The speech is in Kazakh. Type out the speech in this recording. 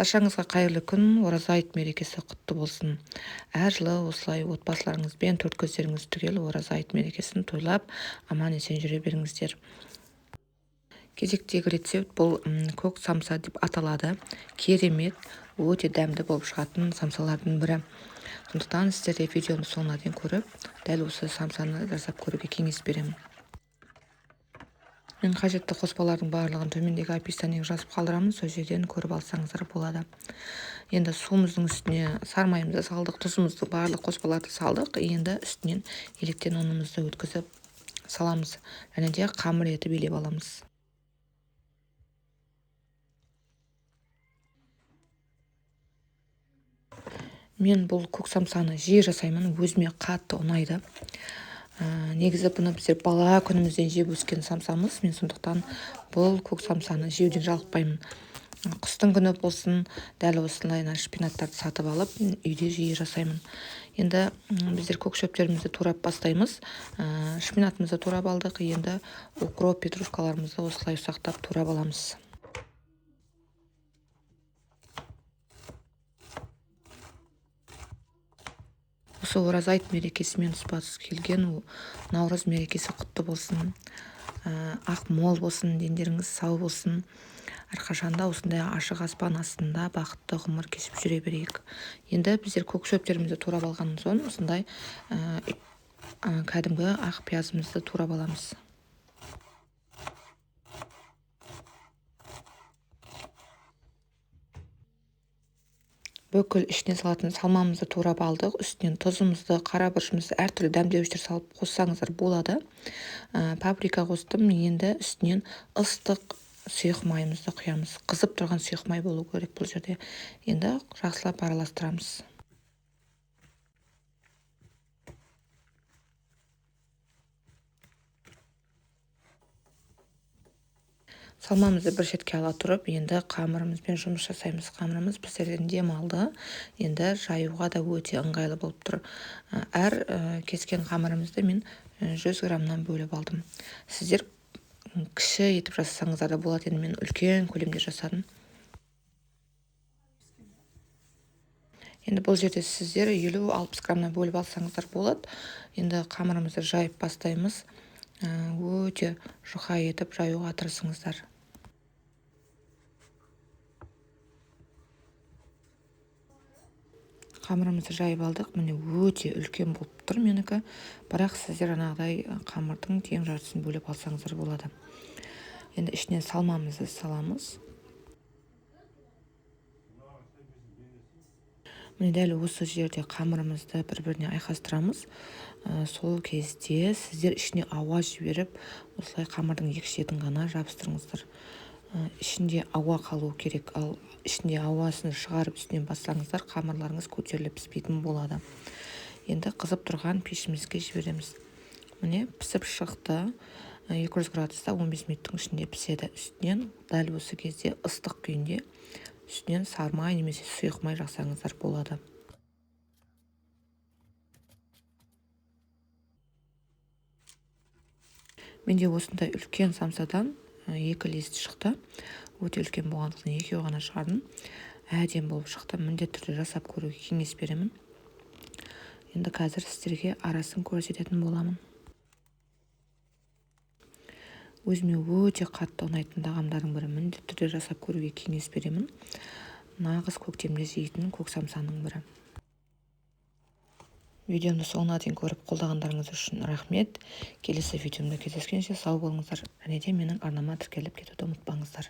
Баршаңызға қайырлы күн, ораза айт мерекесі құтты болсын. Әр жылы осылай отбасыларыңызбен төрт көздеріңіз түгел ораза айт мерекесін тойлап, аман есен жүре беріңіздер. Кезектегі рецепт бұл көк самса деп аталады. Керемет, өте дәмді болып шығатын самсалардың бірі. Сондықтан сіздерде видеоны соңына дейін көріп, дәл осы самсаны жасап көруге кеңес беремін. Мен қажетті қоспалардың барлығын төмендегі описаниеге жазып қалдырамын, сол жерден көріп алсаңыздар болады. Енді суымыздың үстіне сары майымызды салдық, тұзымызды, барлық қоспаларды салдық. Енді үстінен електен ұнымызды өткізіп саламыз, және де қамыр етіп билеп аламыз. Мен бұл көк самсаны жиі жасаймын, өзіме қатты ұнайды. Негізі бұны біздер бала күнімізден жеп өскен самсамыз. Мен сондықтан бұл көк самсаны жеуден жалықпаймын. Қыстың күні болсын, дәл осындай шпинаттарды сатып алып, үйде жиі жасаймын. Енді біздер көк шөптерімізді турап бастаймыз. Шпинатымызды турап алдық, енді укроп, петрушкаларымызды осылай ұсақтап турап аламыз. Осы ораза айт мерекесімен тұспа-тұс келген наурыз мерекесі құтты болсын. Ақ мол болсын, дендеріңіз сау болсын. Әрқашанда осындай ашық аспан астында бақытты ғұмыр кешіп жүре берейік. Енді біздер көк шөптерімізді турап алған соң, осындай кәдімгі ақ пиязымызды турап аламыз. Бүкіл ішіне салатын салмамызды турап алдық. Үстінен тұзымызды, қара бұрышымызды, әртүрлі дәмдеуіштер салып қоссаңыздар болады. Паприка қостым, енді үстінен ыстық сұйық майымызды құямыз. Қызып тұрған сұйық май болу керек бұл жерде. Енді жақсылап араластырамыз. Салмамызды бір шетке ала тұрып, енді қамырымызбен жұмыс жасаймыз. Қамырымыз біздерден демалды. Енді жаюға да өте ыңғайлы болып тұр. Әр кескен қамырымызды мен 100 граммнан бөліп алдым. Сіздер кіші етіп жасасаңыздар да болады. Енді мен үлкен көлемде жасадым. Енді бұл жерде сіздер 50-60 граммнан бөліп алсаңыздар болады. Енді қамырымызды жайып бастаймыз. Өте жұқа етіп жаюға тырысыңыздар. Қамырымызды жайып алдық. Міне өте үлкен болып тұр менікі. Бірақ сіздер анағыдай қамырдың тең жартысын бөліп алсаңыздар болады. Енді ішіне салмамызды саламыз. Міне дәл осы жерде қамырымызды бір-біріне айқастырамыз. Сол кезде сіздер ішіне ауа жіберіп, осылай қамырдың екі шетін ғана жабыстырыңыздар. Ішінде ауа қалу керек, ал ішінде ауасын шығарып үстінен бассаңыздар, қамырларыңыз көтеріліп піспейтін болады. Енді қызып тұрған пешімізге жібереміз. Міне пісіп шықты. 200 градуста 15 минуттың ішінде піседі. Үстінен дәл осы кезде ыстық күйінде үстінен сары май немесе сұйық май жақсаңыздар болады. Менде осындай үлкен самсадан 2 лист шықты. Өте үлкен болғандықтан екеуі ғана шығардым. Әдем болып шықты. Міндетті түрде жасап көруге кеңес беремін. Енді қазір сіздерге арасын көрсететін боламын. Өзіме өте қатты ұнайтын тағамдардың бірі, міндетті түрде жасап көруге кеңес беремін. Нағыз көктемде жейтін көк самсаның бірі. Видеомды соңына дейін көріп қолдағандарыңыз үшін рахмет. Келесі видеомда кездескенше сау болыңыздар. Және де менің арнама тіркеліп кетуді ұмытпаңыздар.